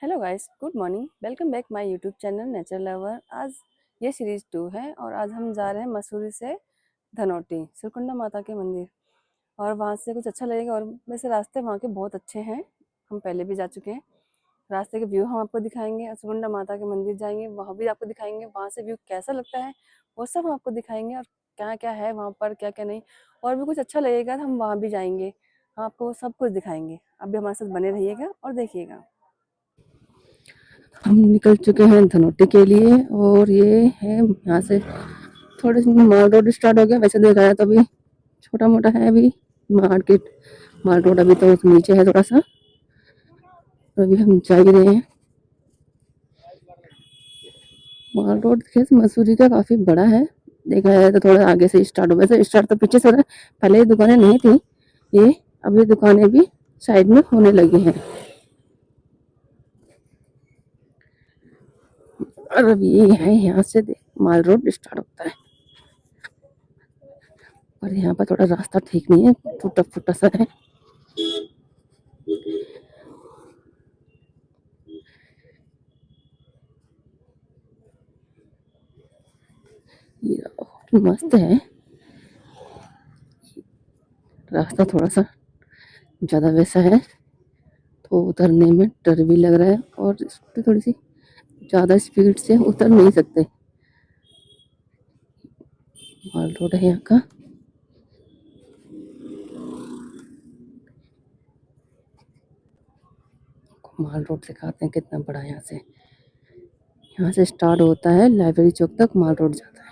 Hello guys, good morning. Welcome back my YouTube channel nature lover. आज ये series 2 है और आज हम जा रहे हैं मसूरी से धनौटी सुरकुंडा माता के मंदिर। और वहाँ से कुछ अच्छा लगेगा। और वैसे रास्ते वहाँ के बहुत अच्छे हैं, हम पहले भी जा चुके हैं। रास्ते के व्यू हम आपको दिखाएंगे और सुरकुंडा माता के मंदिर जाएंगे, वहाँ भी आपको दिखाएंगे वहाँ से व्यू कैसा लगता है, वो सब हम आपको दिखाएंगे। और क्या क्या है वहाँ पर, क्या क्या नहीं, और भी कुछ अच्छा लगेगा तो हम वहाँ भी जाएंगे, हम आपको सब कुछ दिखाएंगे। आप भी हमारे साथ बने रहिएगा और देखिएगा। हम निकल चुके हैं धनौटी के लिए और ये है यहाँ से थोड़े से माल रोड स्टार्ट हो गया। वैसे देखा है तो अभी छोटा मोटा है अभी मार्केट। माल रोड अभी तो नीचे है थोड़ा सा, तो अभी हम जा ही रहे हैं। माल रोड खेस मसूरी का काफी बड़ा है, देखा है तो थोड़ा आगे से स्टार्ट हो। वैसे स्टार्ट तो पीछे से हो रहा है, पहले ये दुकानें नहीं थी, ये अभी दुकानें भी साइड में होने लगी हैं। और अब ये है यहाँ से माल रोड स्टार्ट होता है। पर यहाँ पर थोड़ा रास्ता ठीक नहीं है, टूटा फूटा सा है। ये मस्त है, रास्ता थोड़ा सा ज़्यादा वैसा है तो उतरने में डर भी लग रहा है, और स्कूटी थोड़ी सी ज़्यादा स्पीड से उतर नहीं सकते। माल रोड है यहाँ का। माल रोड दिखाते हैं कितना बड़ा है। यहाँ से स्टार्ट होता है, लाइब्रेरी चौक तक माल रोड जाता है।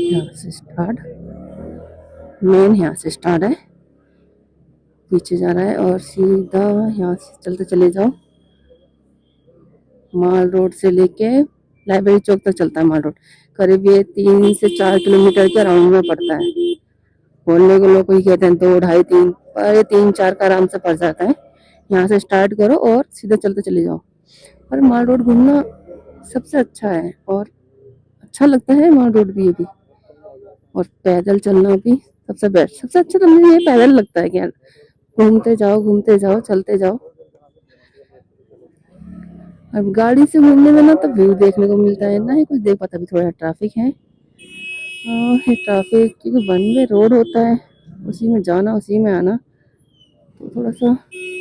यहाँ से स्टार्ट, मेन यहाँ से स्टार्ट है, पीछे जा रहा है और सीधा यहाँ से चलते चले जाओ। माल रोड से लेके लाइब्रेरी चौक तक चलता है माल रोड। करीब ये 3 से 4 किलोमीटर के राउंड में पड़ता है। बोलने को लोग कोई कहते हैं 2, ढाई, 3, पर ये 3-4 का आराम से पड़ जाता है। यहाँ से स्टार्ट करो और सीधा चलते चले जाओ। पर माल रोड घूमना सबसे अच्छा है और अच्छा लगता है माल रोड भी ये भी। और पैदल चलना भी सबसे बेस्ट, सबसे अच्छा तो मुझे ये पैदल लगता है कि यार घूमते जाओ चलते जाओ। अब गाड़ी से घूमने में ना तो व्यू देखने को मिलता है ना ही कुछ देख पाता। भी थोड़ा ट्रैफिक है, ट्रैफिक क्योंकि वन वे रोड होता है, उसी में जाना उसी में आना तो थोड़ा सा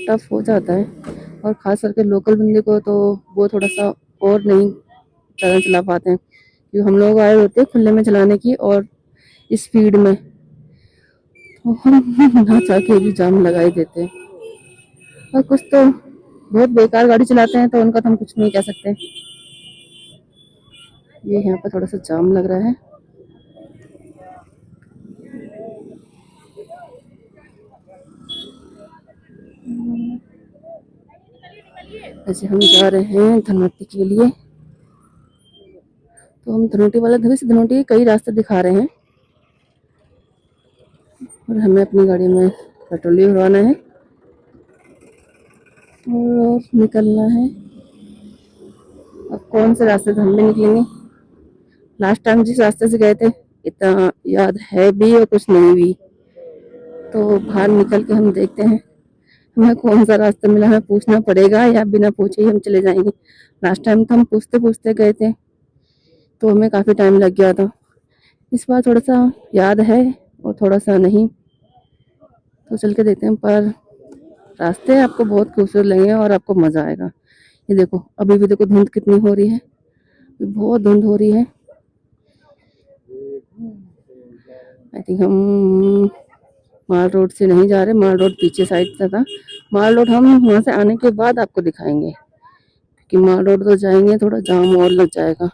टफ हो जाता है। और ख़ास करके लोकल बंदे को तो वो थोड़ा सा और नहीं ज़्यादा चला पाते हैं, क्योंकि हम लोग आए होते हैं खुले में चलाने की और स्पीड में, तो हम ना चाह के भी जाम लगा ही देते हैं। और कुछ तो बहुत बेकार गाड़ी चलाते हैं तो उनका तो हम कुछ नहीं कह सकते। ये यहाँ पर थोड़ा सा जाम लग रहा है। ऐसे हम जा रहे हैं धनौटी के लिए, तो हम धनौटी वाला धरी से धनौटी के कई रास्ते दिखा रहे हैं और हमें अपनी गाड़ी में पेट्रोल भी भरवाना है और निकलना है। अब कौन से रास्ते से हम भी निकलेंगे। लास्ट टाइम जिस रास्ते से गए थे इतना याद है भी और कुछ नहीं भी, तो बाहर निकल के हम देखते हैं हमें कौन सा रास्ता मिला। हमें पूछना पड़ेगा या बिना पूछे ही हम चले जाएंगे। लास्ट टाइम तो हम पूछते पूछते गए थे तो हमें काफ़ी टाइम लग गया था। इस बार थोड़ा सा याद है और थोड़ा सा नहीं, तो चल के देखते हैं। पर रास्ते आपको बहुत खूबसूरत लगेंगे और आपको मज़ा आएगा। ये देखो अभी भी देखो धुंध कितनी हो रही है, बहुत धुंध हो रही है। आई थिंक हम माल रोड से नहीं जा रहे, माल रोड पीछे साइड से था। माल रोड हम वहाँ से आने के बाद आपको दिखाएंगे, क्योंकि माल रोड तो जाएंगे थोड़ा जाम और लग जाएगा।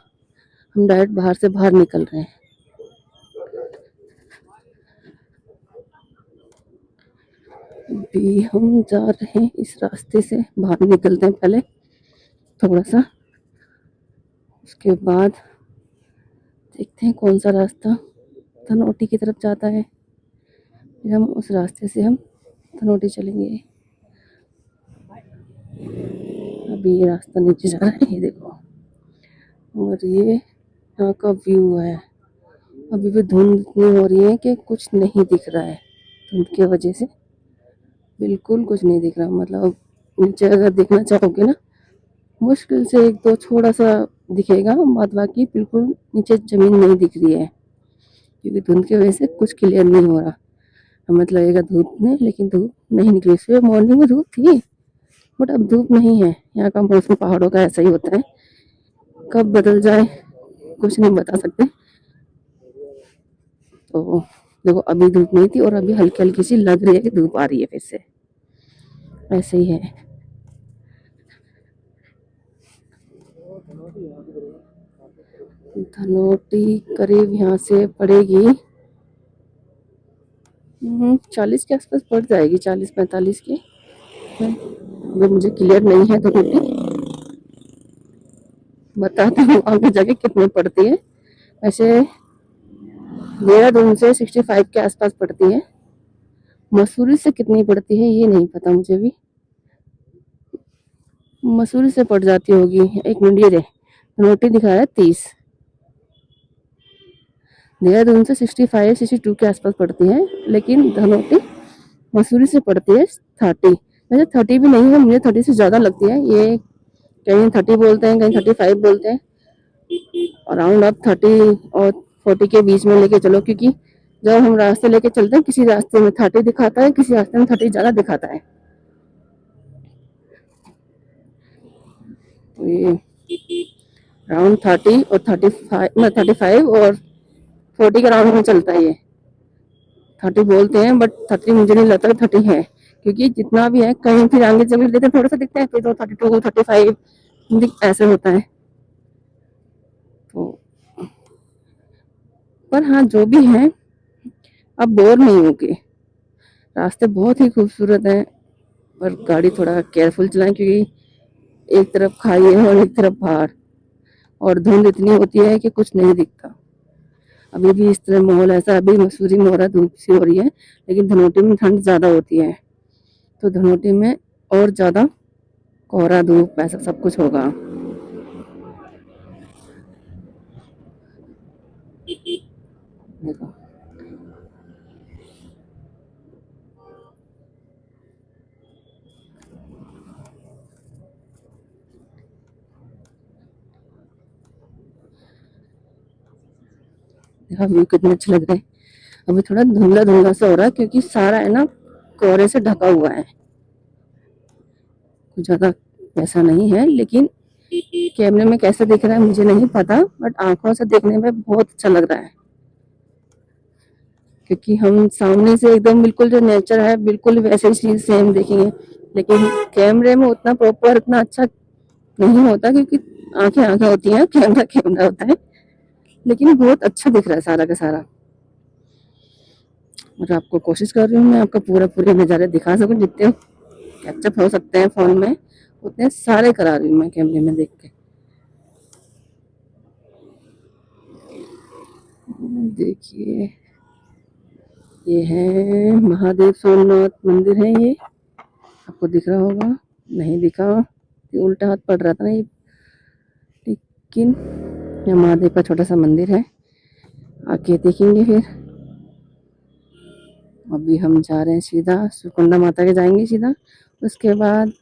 हम डायरेक्ट बाहर से बाहर निकल रहे हैं। अभी हम जा रहे हैं इस रास्ते से, बाहर निकलते हैं पहले थोड़ा सा, उसके बाद देखते हैं कौन सा रास्ता धनौटी की तरफ जाता है, फिर हम उस रास्ते से हम धनौटी चलेंगे। अभी ये रास्ता नीचे जा रहा है, ये देखो, और ये यहाँ का व्यू है। अभी भी धुंध इतनी हो रही है कि कुछ नहीं दिख रहा है धुंध की वजह से। बिल्कुल कुछ नहीं दिख रहा। मतलब नीचे अगर देखना चाहोगे ना, मुश्किल से एक दो थोड़ा सा दिखेगा, बाद बाकी बिल्कुल नीचे जमीन नहीं दिख रही है, क्योंकि धुंध की वजह से कुछ क्लियर नहीं हो रहा। हमें तो लगेगा धूप में, लेकिन धूप नहीं निकली। सुबह मॉर्निंग में धूप थी, बट अब धूप नहीं है। यहाँ का मौसम पहाड़ों का ऐसा ही होता है, कब बदल जाए कुछ नहीं बता सकते। तो देखो, अभी धूप नहीं थी और अभी हल्की हल्की सी लग रही है कि धूप आ रही है फिर से, ऐसे ही है। धनोटी करीब यहाँ से पड़ेगी 40 के आसपास पड़ जाएगी, 40-45 की। वो मुझे क्लियर नहीं है धनोटी, बताती हूँ आगे जाके कितने पड़ती है। वैसे देहरादून से 65 के आसपास पड़ती है। मसूरी से कितनी पड़ती है ये नहीं पता मुझे भी। मसूरी से पड़ जाती होगी, एक मिनट ये धनोटी दिखा रहा है 30। देहरादून से 65-62 के आसपास पड़ती है, लेकिन धनोटी मसूरी से पड़ती है 30। वैसे 30 भी नहीं है, मुझे 30 से ज़्यादा लगती है ये। कहीं 30 बोलते हैं, कहीं 35 बोलते हैं। अराउंड आप 30 और 40 के बीच में लेके चलो, क्योंकि जब हम रास्ते लेके चलते हैं, किसी रास्ते में 30 दिखाता है, किसी रास्ते में 30 ज़्यादा दिखाता है। तो ये अराउंड 30 और 35 और 40 के राउंड में चलता है ये। 30 बोलते हैं, बट 30 मुझे नहीं लगता 30 है, क्योंकि जितना भी है कहीं फिर आगे जब देते थोड़ा सा दिखता है, फिर तो 32 35 ऐसे होता है। तो पर हाँ, जो भी है अब बोर नहीं होगे। रास्ते बहुत ही खूबसूरत हैं, पर गाड़ी थोड़ा केयरफुल चलाएं, क्योंकि एक तरफ खाई है और एक तरफ पहाड़, और धुंध इतनी होती है कि कुछ नहीं दिखता। अभी भी इस तरह माहौल ऐसा, अभी मसूरी में हो रहा, धूप सी हो रही है, लेकिन धनोटी में ठंड ज़्यादा होती है, तो धनोटी में और ज़्यादा कोहरा धूप ऐसा सब कुछ होगा। देखो, देखो व्यू कितने अच्छे लग रहे हैं। अभी थोड़ा धुंधला धुंधला सा हो रहा है, क्योंकि सारा है ना कोहरे से ढका हुआ है। कुछ ज़्यादा ऐसा नहीं है, लेकिन कैमरे में कैसे दिख रहा है मुझे नहीं पता, बट आंखों से देखने में बहुत अच्छा लग रहा है, क्योंकि हम सामने से एकदम बिल्कुल जो नेचर है बिल्कुल वैसे ही चीज सेम देखेंगे, लेकिन कैमरे में उतना प्रॉपर उतना अच्छा नहीं होता, क्योंकि आंखें आंखें होती हैं, कैमरा कैमरा होता है। लेकिन बहुत अच्छा दिख रहा है सारा का सारा, और आपको कोशिश कर रही हूँ मैं आपको पूरे नज़ारे दिखा सकूँ, जितने कैप्चर हो सकते हैं फोन में उतने सारे करा रही हूँ मैं कैमरे में देख के। देखिए, ये है महादेव सोमनाथ मंदिर है ये, आपको दिख रहा होगा, नहीं दिखा, उल्टा हाथ पड़ रहा था ना ये, लेकिन ये महादेव का छोटा सा मंदिर है, आके देखेंगे फिर। अभी हम जा रहे हैं सीधा सुकुंडा माता के जाएंगे सीधा, उसके बाद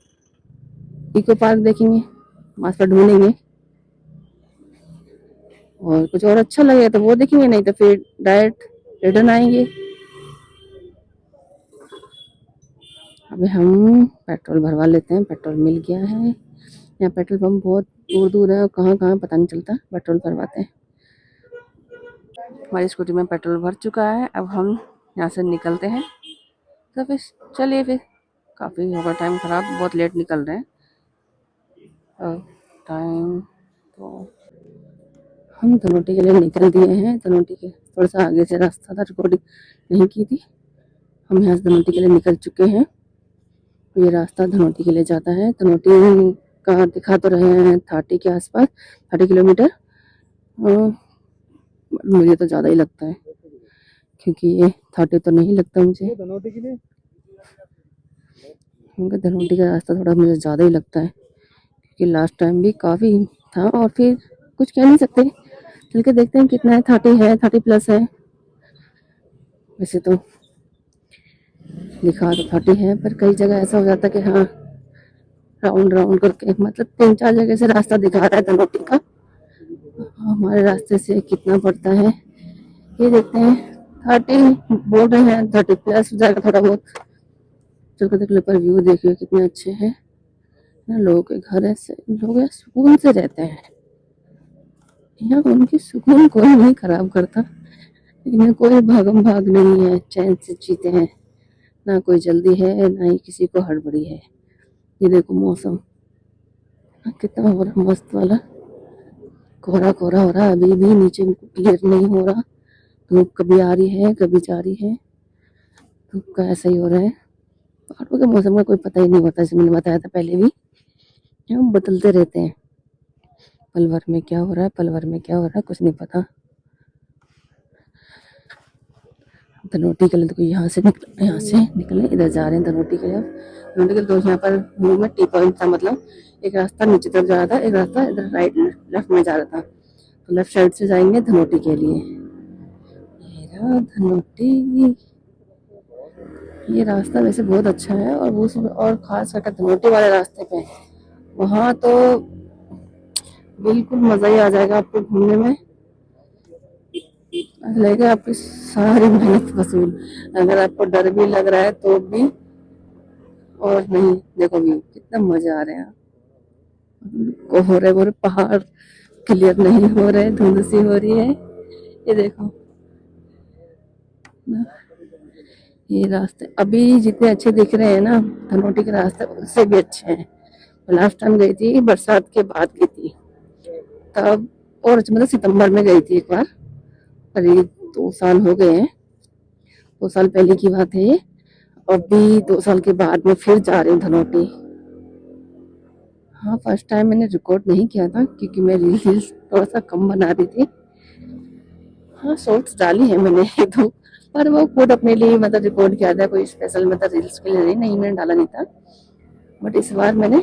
इको पार्क देखेंगे, वहाँ पर ढूंढेंगे, और कुछ और अच्छा लगेगा तो वो देखेंगे, नहीं तो फिर डायरेक्ट रिटर्न आएंगे। अभी हम पेट्रोल भरवा लेते हैं, पेट्रोल मिल गया है। यहाँ पेट्रोल पंप बहुत दूर दूर है, और कहाँ कहाँ पता नहीं चलता। पेट्रोल भरवाते हैं। हमारी स्कूटी में पेट्रोल भर चुका है, अब हम यहाँ से निकलते हैं। तो फिर चलिए, फिर काफ़ी होगा टाइम ख़राब, बहुत लेट निकल रहे हैं। और टाइम तो हम धनोटी के लिए निकल दिए हैं। धनोटी के थोड़ा सा आगे से रास्ता था, रिकॉर्डिंग नहीं की थी। हम यहाँ से धनोटी के लिए निकल चुके हैं। ये रास्ता धनोटी के लिए जाता है। धनोटी का दिखा तो रहे हैं 30 के आसपास, 30 किलोमीटर। मुझे तो ज़्यादा ही लगता है, क्योंकि ये 30 तो नहीं लगता मुझे। धनोटी के लिए धनोटी का रास्ता थोड़ा मुझे ज़्यादा ही लगता है, क्योंकि लास्ट टाइम भी काफ़ी था, और फिर कुछ कह नहीं सकते, चल के देखते हैं कितना है। 30 है, 30 प्लस है वैसे तो। लिखा तो 30 है, पर कई जगह ऐसा हो जाता है कि हाँ राउंड राउंड करके, मतलब 3-4 जगह से रास्ता दिखा रहा है धनोटी का। हमारे रास्ते से कितना पड़ता है ये देखते हैं। 30 बोल रहे हैं, 30 प्लस हो जाएगा थोड़ा बहुत। चल के पर व्यू देखिए कितने अच्छे हैं ना। लोगों के घर ऐसे, लोग यहाँ सुकून से रहते हैं। यहाँ उनकी सुकून कोई नहीं खराब करता, लेकिन यहाँ कोई भागम भाग नहीं है, चैन से जीते हैं। ना कोई जल्दी है, ना ही किसी को हड़बड़ी है। ये देखो मौसम कितना हो रहा मस्त वाला, कोहरा कोहरा हो रहा है। अभी भी नीचे क्लियर नहीं हो रहा, धूप कभी आ रही है कभी जा रही है, धूप का ऐसा ही हो रहा है। पहाड़ों के मौसम का कोई पता ही नहीं होता, जैसे मैंने बताया था पहले भी, हम बदलते रहते हैं। पलवर में क्या हो रहा है, पलवर में क्या हो रहा है, कुछ नहीं पता। धनोटी के लिए तो यहाँ से निकले इधर जा रहे हैं धनोटी के लिए। धनोटी के लिए तो यहाँ पर मुंह में टी पॉइंट था, मतलब एक रास्ता नीचे तरफ जा रहा था, एक रास्ता इधर राइट लेफ्ट में जा रहा था। तो लेफ्ट साइड से जाएंगे धनोटी के लिए। ये रहा धनोटी। ये रास्ता वैसे बहुत अच्छा है, और खास करके धनोटी वाले रास्ते पे वहाँ तो बिल्कुल मजा ही आ जाएगा आपको घूमने में। लगेगा आपकी सारी मेहनत वसूल। अगर आपको डर भी लग रहा है तो भी, और नहीं देखो व्यू कितना मजा आ रहा है। को हो रहे वो पहाड़ क्लियर नहीं हो रहे, धुंध सी हो रही है। ये देखो ये रास्ते अभी जितने अच्छे दिख रहे हैं ना धनोटी के रास्ते, उससे भी अच्छे हैं। लास्ट टाइम गई थी बरसात के बाद गई थी तब, और मतलब सितंबर में गई थी एक बार, करीब 2 साल हो गए हैं। 2 साल पहले की बात है ये। अभी 2 साल के बाद में फिर जा रही हूँ धनोटी। हाँ फर्स्ट टाइम मैंने रिकॉर्ड नहीं किया था क्योंकि मैं रील्स थोड़ा सा कम बना रही थी। हाँ शॉर्ट्स डाली है मैंने एक दो, पर वो खुद अपने लिए मतलब रिकॉर्ड किया था, कोई स्पेशल मतलब रील्स के लिए नहीं मैंने डाला नहीं था। बट इस बार मैंने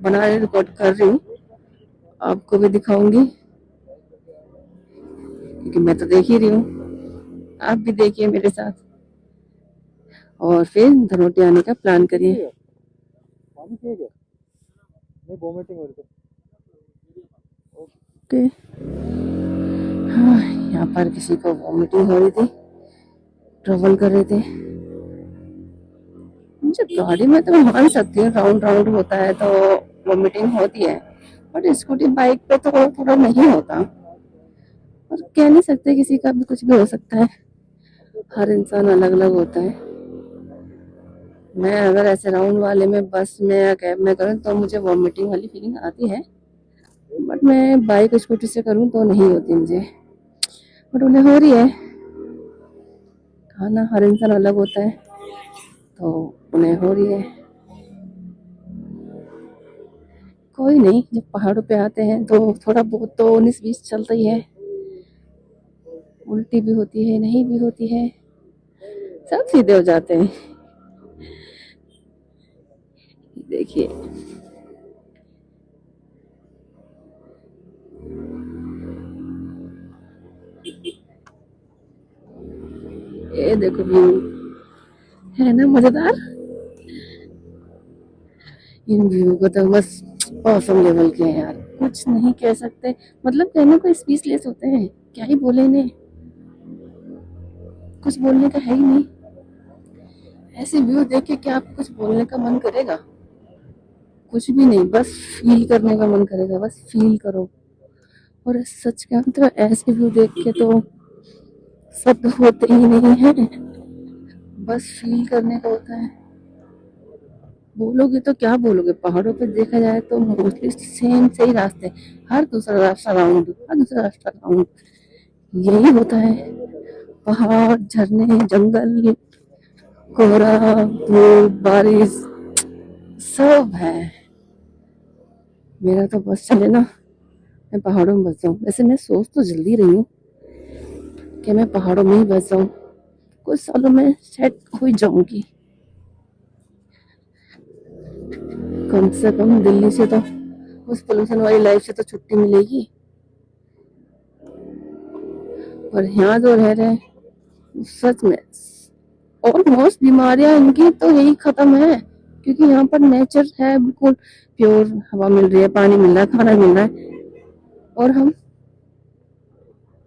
बना रही, रिकॉर्ड कर रही हूँ, आपको भी दिखाऊंगी क्योंकि मैं तो देख ही रही हूँ, आप भी देखिए मेरे साथ और फिर धनोटी आने का प्लान करिए। ओके हाँ, यहाँ पर किसी को वॉमिटिंग हो रही थी, ट्रेवल कर रहे थे। मुझे गाड़ी में तो मैं मान सकती हूँ, राउंड राउंड होता है तो वॉमिटिंग होती है, बट स्कूटी बाइक पे तो थोड़ा नहीं होता। और कह नहीं सकते, किसी का भी कुछ भी हो सकता है, हर इंसान अलग अलग होता है। मैं अगर ऐसे राउंड वाले में बस में या कैब में करूँ तो मुझे वॉमिटिंग वाली फीलिंग आती है, बट मैं बाइक स्कूटी से करूँ तो नहीं होती मुझे। बट उन्हें हो रही है, खाना हर इंसान अलग होता है तो उन्हें हो रही है। कोई नहीं, जब पहाड़ों पे आते हैं तो थोड़ा बहुत तो 19-20 चलता ही है, उल्टी भी होती है नहीं भी होती है, सब सीधे हो जाते हैं। देखिए ये देखो व्यू है ना मजेदार। इन व्यू को तो बस औसम लेवल के हैं यार, कुछ नहीं कह सकते, मतलब कहने को स्पीचलेस होते हैं, क्या ही बोले इन्हें, कुछ बोलने का है ही नहीं। ऐसे व्यू देख के क्या आपको कुछ बोलने का मन करेगा? कुछ भी नहीं, बस फील करने का मन करेगा, बस फील करो। और सच का तो ऐसे व्यू देख के तो शब्द होते ही नहीं है, बस फील करने का होता है। बोलोगे तो क्या बोलोगे, पहाड़ों पे देखा जाए तो मोस्टली सेम से ही रास्ते, हर दूसरा रास्ता राउंड, हर दूसरा रास्ता राउंड, यही होता है। पहाड़, झरने, जंगल, कोहरा, धूप, बारिश सब है। मेरा तो बस चले ना, मैं पहाड़ों में बस जाऊँ। वैसे मैं सोच तो जल्दी रही हूँ कि मैं पहाड़ों में ही बस जाऊँ, कुछ सालों में सेट हो जाऊंगी। कम से कम दिल्ली से तो, उस पोल्यूशन वाली लाइफ से तो छुट्टी मिलेगी। और यहाँ जो रह रहे हैं सच में ऑलमोस्ट बीमारियां इनकी तो यही खत्म है, क्योंकि यहाँ पर नेचर है, बिल्कुल प्योर हवा मिल रही है, पानी मिल रहा है, खाना मिल रहा है। और हम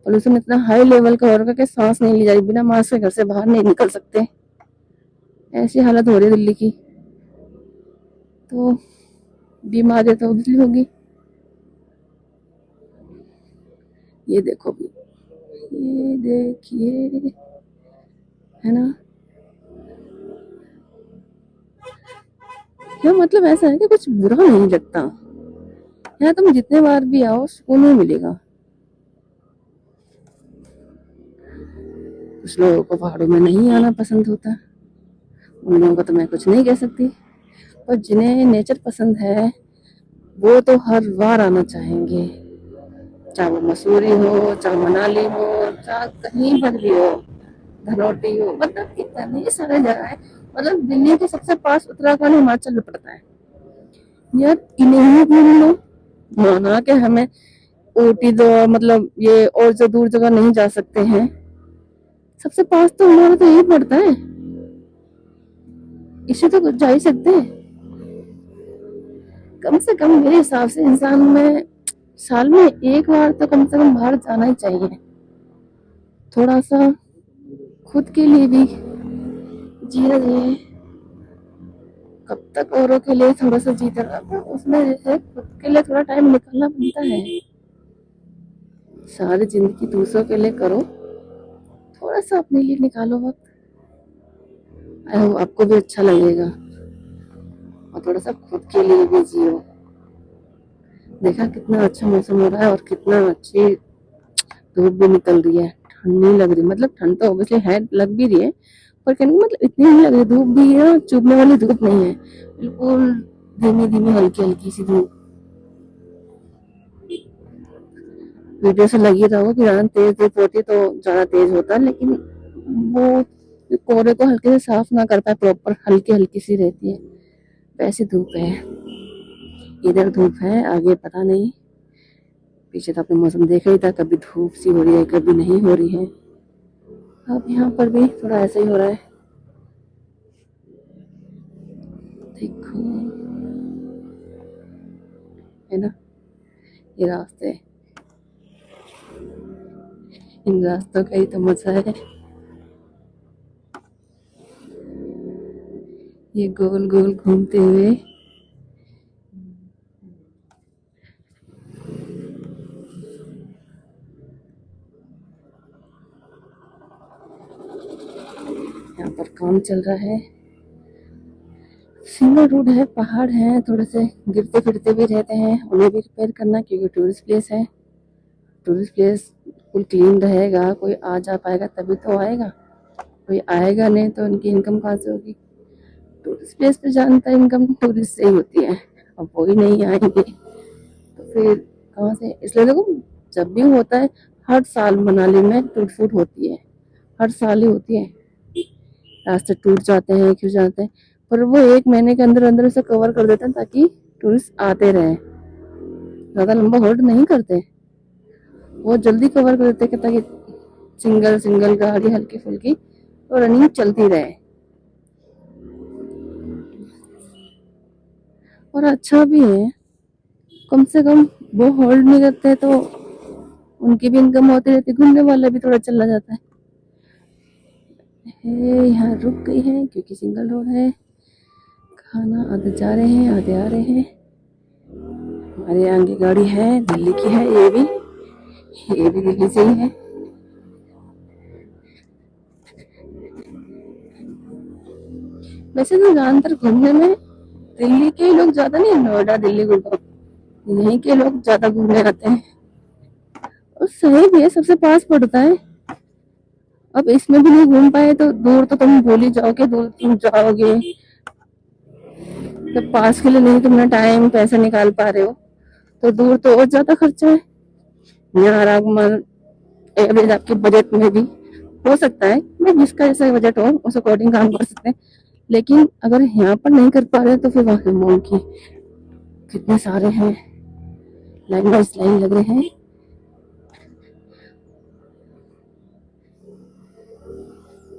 पोल्यूशन इतना हाई लेवल का हो रहा है कि सांस नहीं ली जा रही, बिना मास्क के घर से बाहर नहीं निकल सकते, ऐसी हालत हो रही है दिल्ली की। तो बीमारियां तो उधर होगी। ये देखो भी, ये देखिए, है ना। क्या मतलब ऐसा है कि कुछ बुरा नहीं लगता, यहाँ तुम जितने बार भी आओ सुकून नहीं मिलेगा। कुछ लोगों को पहाड़ों में नहीं आना पसंद होता, उन लोगों को तो मैं कुछ नहीं कह सकती, पर जिन्हें नेचर पसंद है वो तो हर बार आना चाहेंगे, चाहे वो मसूरी हो, चाहे मनाली हो, चाहे कहीं पर भी हो, धनौल्टी हो, मतलब इतने सारे जगह है। मतलब दिल्ली के सबसे पास उत्तराखंड हिमाचल में पड़ता है यार, इन्हें ही घूम लो, माना के हमें ऊटी दो, मतलब ये और जो दूर जगह नहीं जा सकते हैं, सबसे पास तो हमारा तो यही पड़ता है, इसे तो जा ही सकते हैं। कम से कम मेरे हिसाब से इंसान में साल में एक बार तो कम से कम बाहर जाना ही चाहिए, थोड़ा सा खुद के लिए भी जीना चाहिए। कब तक औरों के लिए थोड़ा सा जीते रहो, उसमें जैसे खुद के लिए थोड़ा टाइम निकालना बनता है। सारी जिंदगी दूसरों के लिए करो, थोड़ा सा अपने लिए निकालो वक्त, आपको भी अच्छा लगेगा, और थोड़ा सा खुद के लिए भी जियो। देखा कितना अच्छा मौसम हो रहा है और कितना अच्छी धूप भी निकल रही है, ठंड नहीं लग रही, मतलब ठंड तो ऑब्वियसली है, लग भी रही है, पर कहने मतलब इतनी नहीं लग रही, धूप भी है, चुभने वाली धूप नहीं है, बिल्कुल धीमी धीमी हल्की हल्की सी धूप। वीडियो से लगी रहो कि ज्यादा तेज धूप होती है तो ज्यादा तेज होता है, लेकिन वो कोहरे को हल्के से साफ ना कर पाए प्रॉपर, हल्की हल्की सी रहती है, वैसी धूप है। इधर धूप है, आगे पता नहीं, पीछे तो आपने मौसम देखा ही था, कभी धूप सी हो रही है, कभी नहीं हो रही है। अब यहाँ पर भी थोड़ा ऐसा ही हो रहा है, देखो, है ना। ये रास्ते, इन रास्तों का ही तो मजा है, ये गोल गोल घूमते हुए। यहाँ पर काम चल रहा है, सिंगल रोड है, पहाड़ है, थोड़े से गिरते फिरते भी रहते हैं, उन्हें भी रिपेयर करना, क्योंकि टूरिस्ट प्लेस है। टूरिस्ट प्लेस बिल्कुल क्लीन रहेगा, कोई आ जा पाएगा तभी तो आएगा, कोई आएगा नहीं तो उनकी इनकम कहाँ से होगी। टूरिस्ट प्लेस पे जानता है इनकम टूरिस्ट से ही होती है, अब वो ही नहीं आएंगे तो फिर कहाँ से। इसलिए देखो, जब भी होता है, हर साल मनाली में टूट फूट होती है, हर साल ही होती है, रास्ते टूट जाते हैं, क्यों जाते हैं, पर वो 1 महीने के अंदर अंदर उसे कवर कर देते हैं ताकि टूरिस्ट आते रहे, ज्यादा लंबा होल्ड नहीं करते, वो जल्दी कवर कर देते हैं ताकि सिंगल सिंगल गाड़ी हल्की फुल्की तो रनिंग चलती रहे, और अच्छा भी है, कम से कम वो होल्ड नहीं करते तो उनकी भी इनकम होती रहती, घूमने वाला भी थोड़ा चला जाता है। यहाँ रुक गई है क्योंकि सिंगल रोड है, खाना आधे जा रहे हैं आधे आ रहे हैं। हमारे आगे गाड़ी है, दिल्ली की है, ये भी दिल्ली से ही है। वैसे तो ज्यादातर घूमने में दिल्ली के लोग ज्यादा नहीं, नोएडा दिल्ली गुड़गांव यहीं के लोग ज्यादा घूमने आते हैं, और सही भी है, सबसे पास पड़ता है। अब इसमें भी नहीं घूम पाए तो दूर तो तुम भूल ही जाओगे, दूर तुम जाओगे, जब पास के लिए नहीं तुमने टाइम पैसे निकाल पा रहे हो तो दूर तो और ज्यादा खर्चा है। यहाँ आराम एवरेज आपके बजट में भी हो सकता है, मैं जिसका जैसा बजट हो उस अकॉर्डिंग काम कर सकते हैं, लेकिन अगर यहाँ पर नहीं कर पा रहे तो फिर वहां मॉल की कितने सारे हैं, लाइन बाई लाइन लग रहे हैं।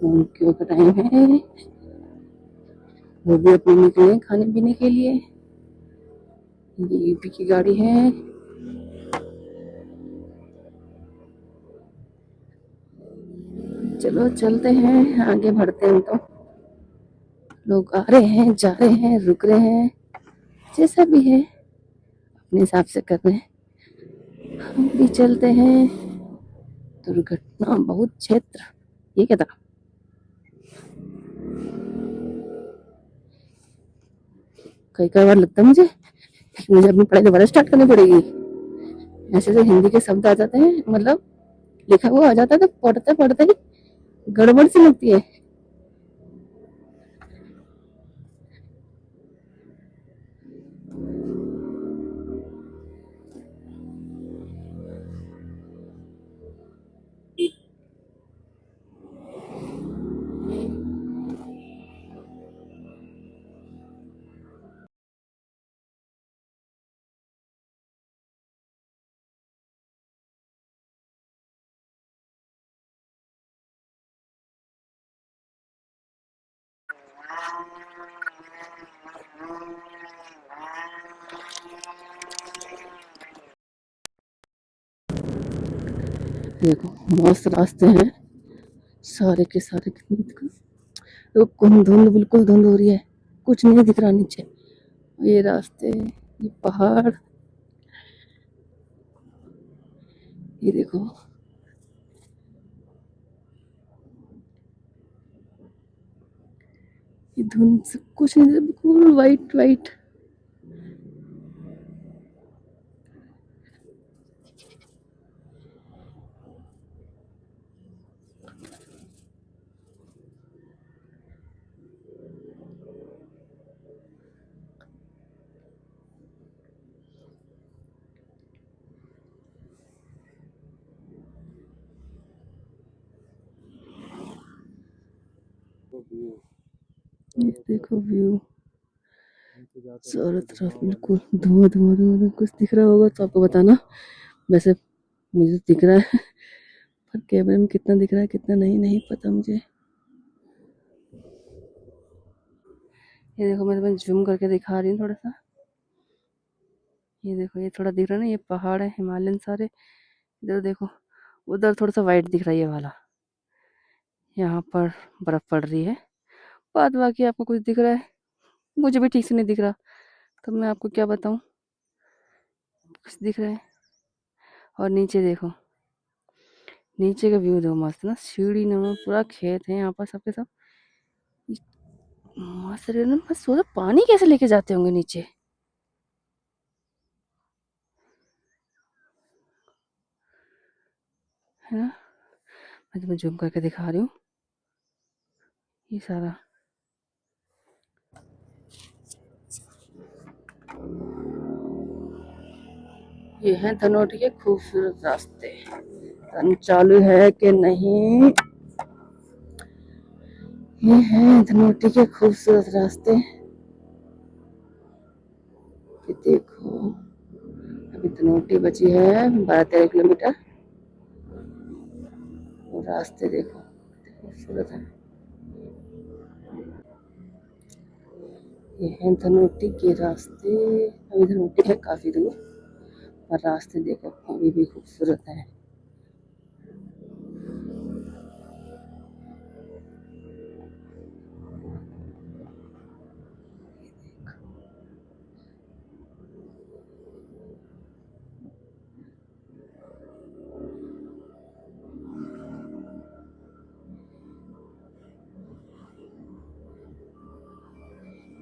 क्यों का टाइम है, वो भी अपने निकले खाने पीने के लिए। ये यूपी की गाड़ी है। चलो चलते हैं, आगे बढ़ते हैं। तो लोग आ रहे हैं, जा रहे हैं, रुक रहे हैं, जैसा भी है अपने हिसाब से कर रहे हैं। हम भी चलते हैं। दुर्घटना बहुत क्षेत्र, ये क्या था? कई कई बार लगता है मुझे अपनी पढ़ाई दोबारा स्टार्ट करनी पड़ेगी। ऐसे तो हिंदी के शब्द आ जाते हैं, मतलब लिखा हुआ आ जाता है, तो पढ़ते पढ़ते ही गड़बड़ सी लगती है। देखो मस्त रास्ते हैं सारे के सारे। कितने तो धुंध, बिल्कुल धुंध हो रही है, कुछ नहीं दिख रहा नीचे। ये रास्ते, ये पहाड़, ये देखो, ये धुंध से कुछ नहीं, बिल्कुल वाइट वाइट। ये देखो व्यू, चारों तरफ बिल्कुल धुआं धुआं धुआं। कुछ दिख रहा होगा तो आपको बताना। वैसे मुझे तो दिख रहा है, पर कैमरे में कितना दिख रहा है कितना नहीं, नहीं पता मुझे। ये देखो, मैं तुम्हें जूम करके दिखा रही हूँ थोड़ा सा। ये देखो, ये थोड़ा दिख रहा है ना, ये पहाड़ है हिमालयन सारे। इधर देखो, उधर थोड़ा सा वाइट दिख रहा है ये वाला। यहाँ पर बर्फ पड़ रही है। बाद बाकी आपको कुछ दिख रहा है, मुझे भी ठीक से नहीं दिख रहा, तो मैं आपको क्या बताऊँ। कुछ दिख रहा है। और नीचे देखो, नीचे का व्यू देखो, मस्त ना, सीढ़ी नुमा पूरा खेत है यहाँ पर सबके सब। मस्त रहे ना, मैं सोचा पानी कैसे लेके जाते होंगे नीचे, है ना। मैं तुम्हें जूम करके दिखा रही हूँ ये सारा। ये है धनोटी के खूबसूरत रास्ते। रन चालू है कि नहीं। ये है धनोटी के खूबसूरत रास्ते। ये देखो, अभी धनोटी बची है 12-13 किलोमीटर। और रास्ते देखो कितने खूबसूरत है। ये है धनोटी के रास्ते। अभी धनोटी है काफी दूर, पर रास्ते देखो अभी भी खूबसूरत है।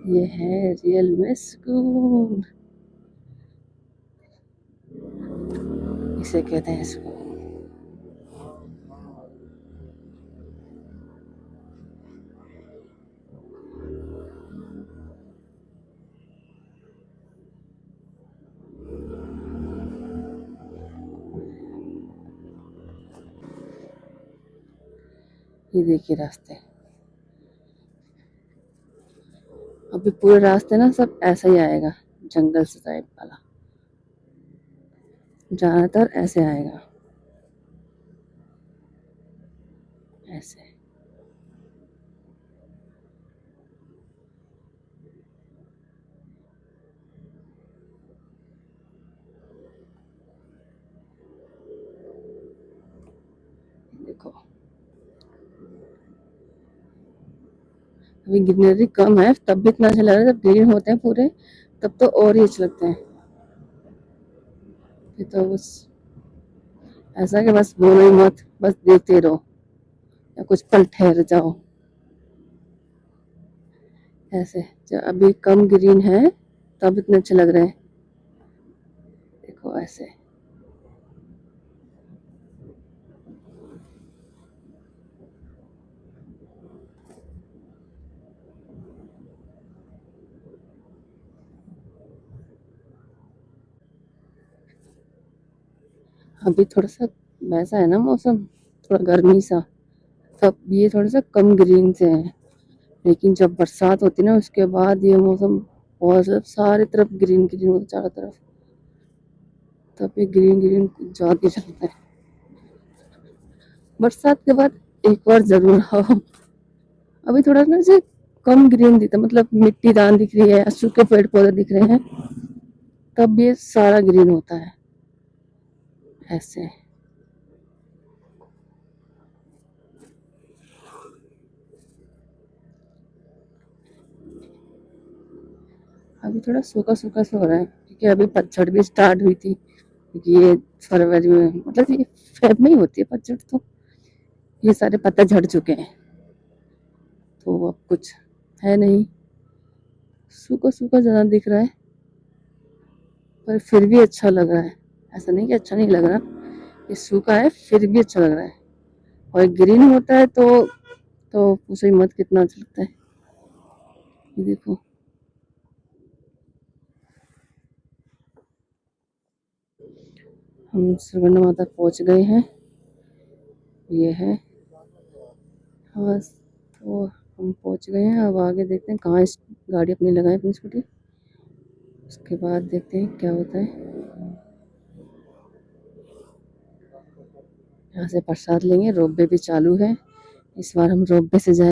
ये है रियल में सुकून, इसे कहते हैं सुकून। ये देखिए रास्ते, अभी पूरे रास्ते ना सब ऐसा ही आएगा, जंगल से टाइप वाला, ज्यादातर ऐसे आएगा, ऐसे। अभी ग्रीनरी कम है तब भी इतना अच्छा लग रहा है, जब ग्रीन होते हैं पूरे तब तो और ही अच्छे लगते हैं। ये तो बस ऐसा कि बस बोलो ही मत, बस देखते रहो या कुछ पल ठहर जाओ ऐसे। जो अभी कम ग्रीन है तब इतने अच्छे लग रहे हैं, देखो ऐसे। अभी थोड़ा सा वैसा है ना मौसम, थोड़ा गर्मी सा, तब ये थोड़ा सा कम ग्रीन से है। लेकिन जब बरसात होती है ना उसके बाद ये मौसम बहुत मतलब सारी तरफ ग्रीन ग्रीन होता है चारों तरफ, तब ये ग्रीन ग्रीन जाके चलता है। बरसात के बाद एक बार जरूर आओ। अभी थोड़ा ना से कम ग्रीन दिखता है, मतलब मिट्टी दान दिख रही है, सूखे पेड़ पौधे दिख रहे हैं, तब ये सारा ग्रीन होता है ऐसे। अभी थोड़ा सूखा सूखा सा हो रहा है क्योंकि अभी पतझड़ भी स्टार्ट हुई थी, क्योंकि ये फरवरी में मतलब ये फेब में ही होती है पतझड़, तो ये सारे पत्ते झड़ चुके हैं तो अब कुछ है नहीं, सूखा सूखा ज्यादा दिख रहा है पर फिर भी अच्छा लग रहा है। ऐसा नहीं कि अच्छा नहीं लग रहा, ये सूखा है फिर भी अच्छा लग रहा है। और ग्रीन होता है तो पूछो ही मत कितना अच्छा लगता है। ये देखो हम सुगंध माता पहुंच गए हैं, ये है। हाँ तो हम पहुंच गए हैं, अब आगे देखते हैं कहाँ इस गाड़ी अपनी लगाए अपनी स्कूटी, उसके बाद देखते हैं क्या होता है। यहाँ से प्रसाद लेंगे, रोपवे भी चालू है, इस बार हम रोपवे से जाए।